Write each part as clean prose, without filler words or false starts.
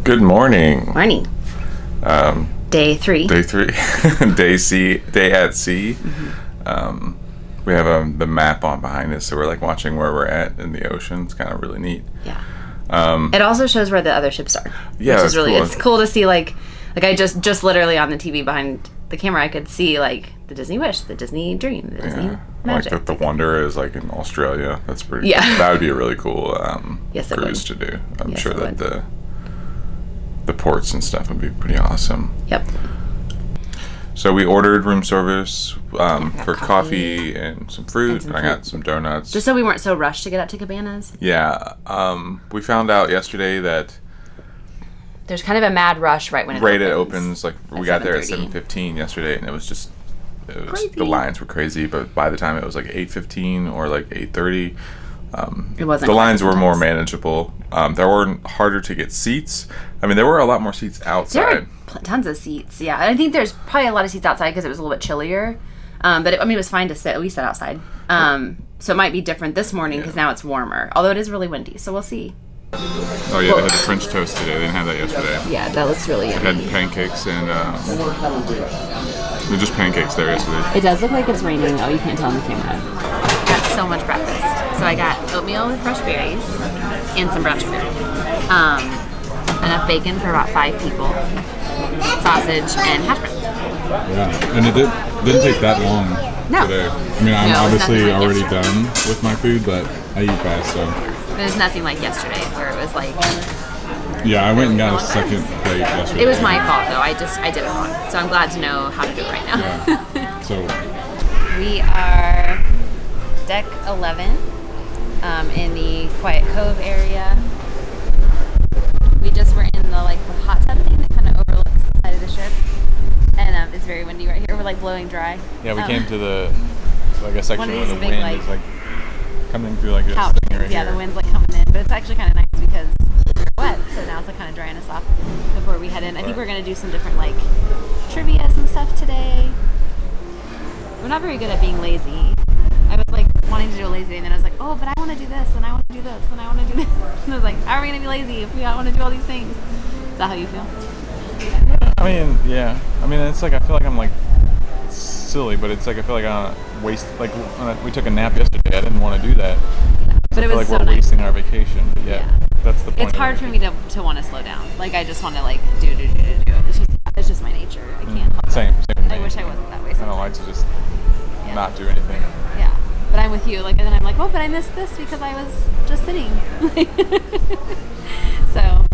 Good morning. Morning. Day 3. Day 3. Day at sea. Mm-hmm. We have the map on behind us, so we're like watching where we're at in the ocean. It's kind of really neat. Yeah. It also shows where the other ships are. Yeah, which is really cool. It's cool to see like I just literally on the TV behind the camera I could see like the Disney Wish, the Disney Dream, the Disney Magic. Like the Wonder is like in Australia. That's pretty. Yeah. That would be a really cool yes, cruise to do. I'm Yes, sure it that would. the ports and stuff would be pretty awesome. Yep. So we ordered room service for coffee coffee and some fruit. and some I fruit. got some donuts. Just so we weren't so rushed to get out to Cabanas. Yeah. We found out yesterday that There's kind of a mad rush right when it it opens. opens. Like we got there at 7:30. 7:15 yesterday, and it was Crazy. the lines were crazy. But by the time it was like 8:15 or like 8:30, It wasn't the quite lines as were more intense. manageable. There were harder to get seats. I mean, there were a lot more seats There outside. were tons of seats, yeah. I think there's probably a lot of seats outside because it was a little bit chillier. But it was fine to sit. At least sit outside. So it might be different this morning because now it's warmer. Although it is really windy, so we'll see. Oh yeah, they had the French toast today. They didn't have that yesterday. Yeah, that looks really They yummy. had pancakes and they're just pancakes there yesterday. It does look like it's raining. Oh, you can't tell on the camera. Got so much breakfast. So I got oatmeal with fresh berries and some brunch food. Enough bacon for about 5 people. Sausage and hash browns. Yeah, and it didn't take that long No. today. I mean, I'm No, it was obviously nothing like already yesterday. done with my food, but I eat fast, so. There's nothing like yesterday where it was like... Yeah, I went and got a second plate yesterday. It was my fault though. I did it wrong. So I'm glad to know how to do it right now. Yeah. So, We are deck 11 in the Quiet Cove area. We just were in the hot tub thing that kind of overlooks the side of the ship, and it's very windy right here. We're like blowing dry. Yeah, we came to the a section one of where the these big, wind is coming through like this couch. thing right Yeah, here. the wind's coming in, but it's actually kind of nice because we're wet, so now it's kind of drying us off before we head in. I think we're gonna do some different trivias and stuff today. We're not very good at being lazy. I was wanting to do a lazy day, and then I was like, oh, but I want to do this, and I want to do this, and I want to do this. And I was like, how are we gonna be lazy if we want to do all these things? Is that how you feel? I mean, yeah. I mean, it's I feel like I'm it's silly, but it's I feel like I waste. When we took a nap yesterday, I didn't want to do that. But I it feel was like so we're nice. wasting our vacation. But yeah, that's the point. It's hard for me to want to slow down. I just want to do. It's just my nature. I can't help it. Same with me. I wish I wasn't that way I don't sometimes. like to just Yeah. not do anything. Yeah, but I'm with you. And then I'm like, oh, but I missed this because I was just sitting. So,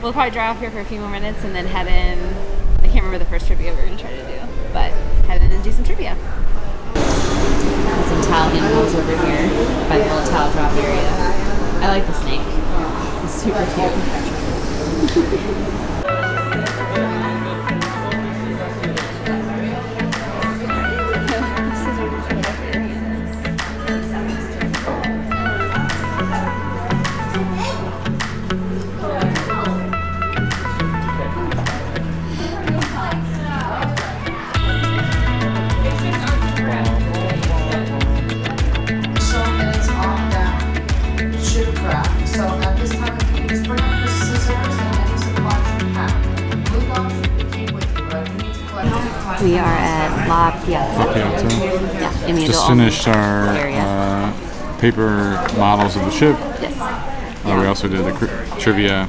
we'll probably drive off here for a few more minutes and then head in. I can't remember the first trivia we're gonna try to do, but head in and do some trivia. Some towel animals over here by the little towel drop area. I like the snake. It's super cute. So it's on down ship craft. So at this time, please bring up the scissors and any supplies you have. Blue gloves you keep with you, but I do need to collect. We are at La Piazza. Piazza. Yeah, in the Just adult finished our area. paper models of the ship. Yes. We also did the trivia.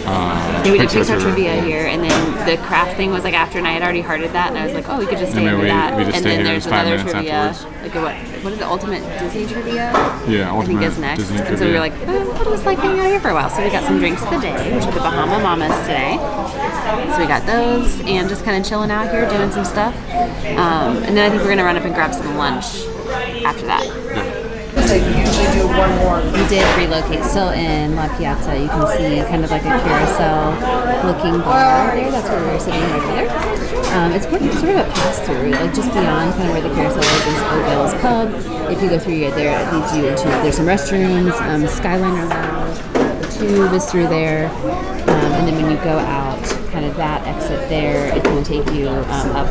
Yeah, we did picture Pixar tour. trivia here, and then the craft thing was after, and I had already hearted that, and I was like, oh, we could just stay And then and do that. we just and stayed then here there's 5 another minutes trivia. afterwards. What is it, Ultimate Disney trivia? Yeah, I think ultimate is next. Disney and so we trivia. were like, we'll just hang out here for a while. So we got some drinks of the day, which are the Bahama Mamas today. So we got those, and just kind of chilling out here, doing some stuff. And then I think we're gonna run up and grab some lunch after that. They usually do one more. We did relocate. Still in La Piazza, you can see kind of like a carousel-looking bar there. That's where we were sitting right there. It's sort of a pass-through, just beyond kind of where the carousel is O'Dell's Pub. If you go through here, there it leads you into. There's some restrooms, Skyliner Lounge. The tube is through there, and then when you go out kind of that exit there. It's going to take you up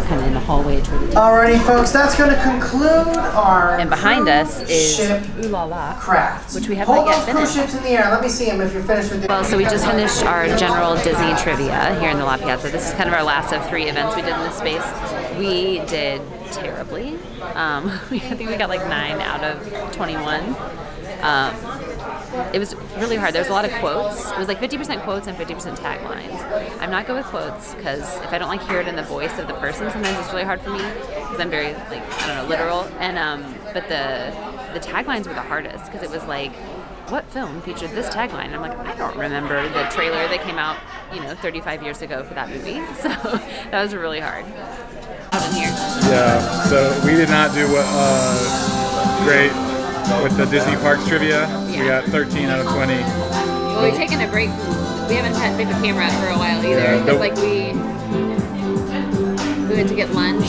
kind of in the hallway toward the Alrighty, folks, that's going to conclude our And behind us is ship Ooh La La, crafts. which we have Hold not yet those cruise finished. ships in the air. Let me see them if you're finished with it. Well, so we just finished our general Disney trivia here in the La Piazza. This is kind of our last of 3 events we did in this space. We did terribly. I think we got like 9 out of 21. It was really hard. There was a lot of quotes. It was like 50% quotes and 50% taglines. I'm not good with quotes because if I don't like hear it in the voice of the person, sometimes it's really hard for me because I'm very like, I don't know, literal. And but the taglines were the hardest because it was like, what film featured this tagline? And I'm like, I don't remember the trailer that came out, 35 years ago for that movie. So that was really hard. Out in here. Yeah, so we did not do great with the Disney Parks trivia. We got 13 out of 20. Well, we've taken a break. We haven't had the camera out for a while either. Because like we went to get lunch.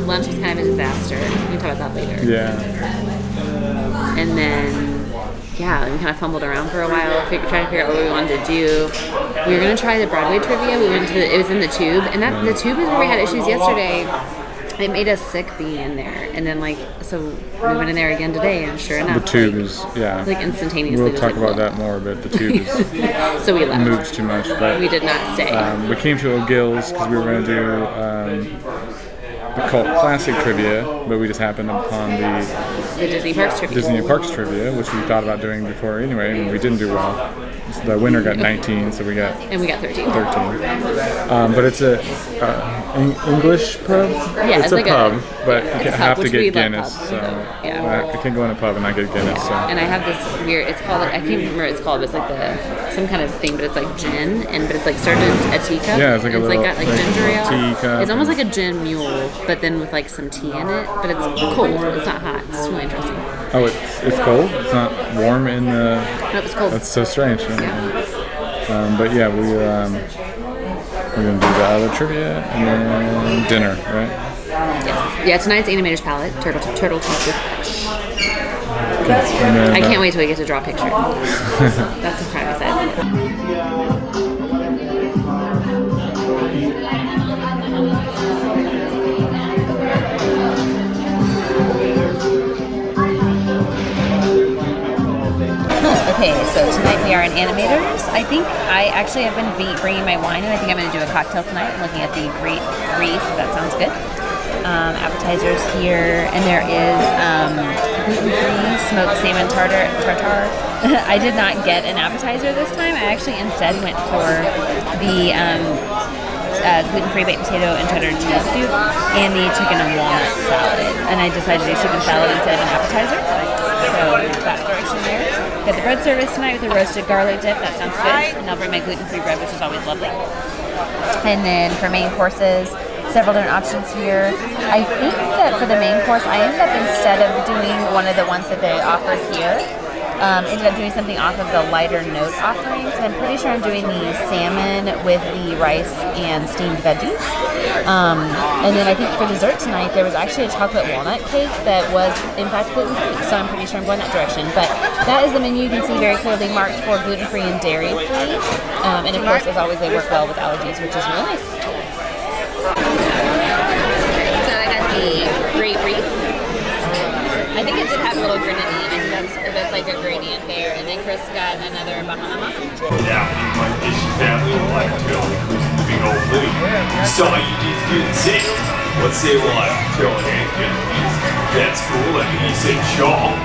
Lunch was kind of a disaster. We can talk about that later. Yeah. And then we kind of fumbled around for a while, trying to figure out what we wanted to do. We were gonna try the Broadway trivia. We went to it was in the Tube, and the Tube is where we had issues yesterday. It made us sick being in there, and then so we went in there again today, and sure enough, The Tube is, like instantaneously. We'll was talk like, about that more, but the Tube is So we left. moves too much. But We did not stay. we came to O'Gill's because we were going to do the cult classic trivia, but we just happened upon The Disney Parks trivia. Disney Parks trivia, which we thought about doing before anyway, and we didn't do well. So the winner got 19, so we got And we got 13. 13. But it's a English pub. Yeah, it's a like pub, but it's you a pub, have to which we get love Guinness. pubs, So yeah. I can't go in a pub and not get Guinness. So. And I have this weird, it's called, I can't remember what it's called, but it's like some kind of thing, but it's like gin, but it's like served in a teacup. Yeah, it's like and a little got like ginger ale. teacup. It's almost like a gin mule, but then with like some tea in it, but it's cold, it's not hot. It's really interesting. Oh, it's cold? It's not warm in the... No, it's cold. That's so strange. But yeah, we're going to do the other trivia and then dinner, right? Yes. Yeah, tonight's Animator's Palate, turtle toothpick. And then, I can't wait till we get to draw a picture. That's the kind of excited. Okay, so tonight we are in Animators. I think I actually have been bringing my wine, and I think I'm going to do a cocktail tonight. I'm looking at the Great Reef. That sounds good. Appetizers here, and there is gluten-free smoked salmon tartar. I did not get an appetizer this time. I actually instead went for the gluten-free baked potato and cheddar cheese soup and the chicken and walnut salad. And I decided to do chicken salad instead of an appetizer. So that direction there. Got the bread service tonight with the roasted garlic dip. That sounds good. And I'll bring my gluten-free bread, which is always lovely. And then for main courses, several different options here. I think that for the main course, I ended up, instead of doing one of the ones that they offered here, ended up doing something off of the lighter note offerings. And I'm pretty sure I'm doing the salmon with the rice and steamed veggies. And then I think for dessert tonight, there was actually a chocolate walnut cake that was, in fact, gluten-free. So I'm pretty sure I'm going that direction. But that is the menu. You can see very clearly marked for gluten-free and dairy-free. And of course, as always, they work well with allergies, which is really nice. So I got the Great Reef. I think it did have a little grenadine. That's like a gradient there. And then Chris got another Bahama. Yeah, my Disney family would like to go cruising the big old blue. So all you need to do is say, let's say, well, I'm throwing it. That's cool. And he said, sure.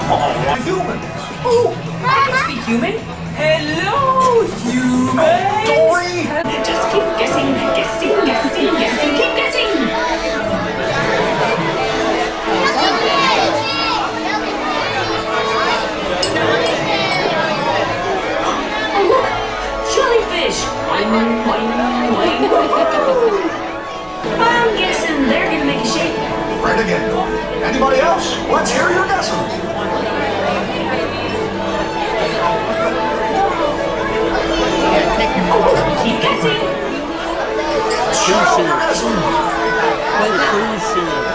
Oh, humans. Oh, I can speak human. Hello, human. Dory. Just keep guessing, keep guessing. Oh, look, jellyfish. I'm guessing they're gonna make a shape. Right again. Anybody else? Let's hear your guesses. Oh, keep guessing. Show your guesses.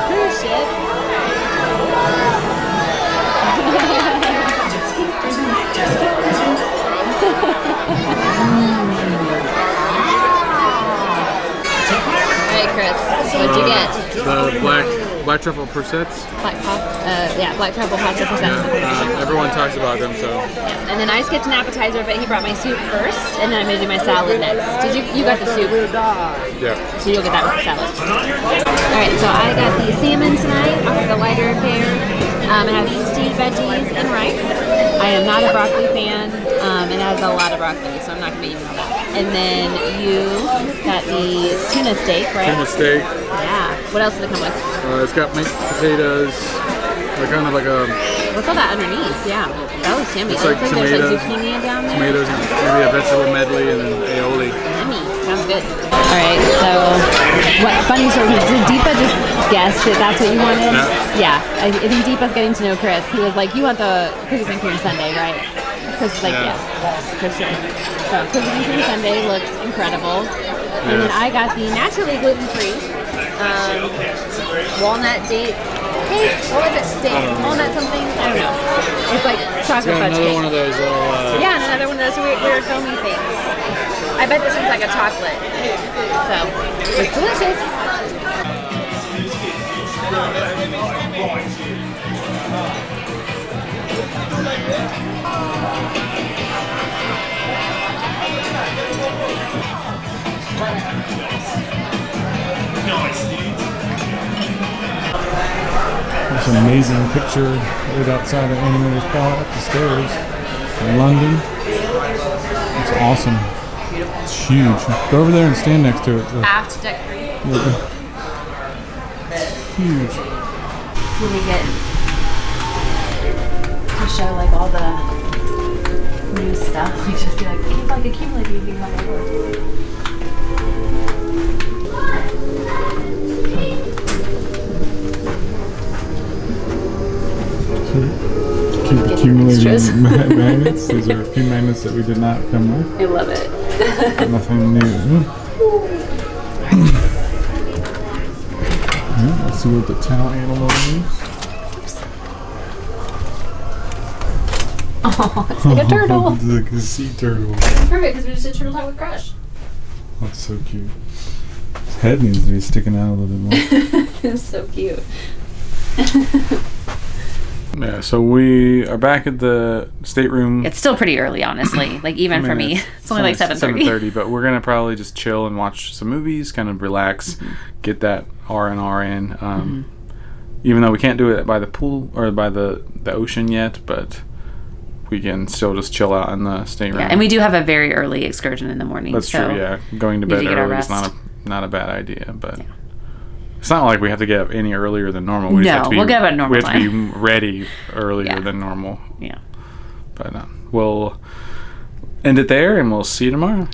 Cruise ship. Just keep guessing. What'd you get? The black truffle prosciutto. Black truffle pasta prosciutto. Everyone talks about them, so. Yes. And then I skipped an appetizer, but he brought my soup first, and then I'm gonna do my salad next. You got the soup? Yeah. So you'll get that with the salad. All right. So I got the salmon tonight off of the lighter fare. It has stewed veggies and rice. I am not a broccoli fan. It has a lot of broccoli, so I'm not gonna be eating all that. And then you got the tuna steak, right? Tuna steak. Yeah. What else did it come with? It's got mashed potatoes. They're kind of like a What's all that underneath? Yeah. That looks yummy. It's like there's tomatoes. like zucchini down there. tomatoes, and maybe a vegetable medley, and then aioli. Yummy. Sounds good. All right. So, funny story. Did Deepa just guess that that's what you wanted? Yeah. I think Deepa's getting to know Chris. He was like, "You want the cookies and cream sundae, right?" Chris was like, "Yeah, for sure." So, cookies and cream sundae looks incredible. And then I got the naturally gluten-free walnut date cake. What was it? Walnut something? I don't know. It's like chocolate fudge cake. One of those little. Yeah, and another one of those weird foamy things. I bet this one's like a chocolate. So, it's delicious. There's an amazing picture right outside of Animator's Palate up the stairs in London. It's awesome. It's huge. Go over there and stand next to it. Aft deck 3. It's huge. When we get to show like all the new stuff, we just be like, keep like accumulating things on the board. Keep accumulating magnets. These are a few magnets that we did not come with. I love it. Nothing new. Yeah, let's see what the towel animal is. Oh, it's like a turtle. It's like a sea turtle. Perfect, because we just did Turtle Talk with Crush. That's so cute. His head needs to be sticking out a little bit more. It's so cute. Yeah, so we are back at the stateroom. It's still pretty early, honestly. Like, even for me. It's only like 7:30. 7:30, but we're gonna probably just chill and watch some movies, kind of relax, get that R&R in. Even though we can't do it by the pool or by the ocean yet, but we can still just chill out in the stateroom. Yeah, and we do have a very early excursion in the morning. That's true. Yeah, going to bed early is not a bad idea, but. Yeah. It's not like we have to get up any earlier than normal. We just have to be, we'll get up at normal We have to be ready earlier than normal. Yeah. But we'll end it there, and we'll see you tomorrow.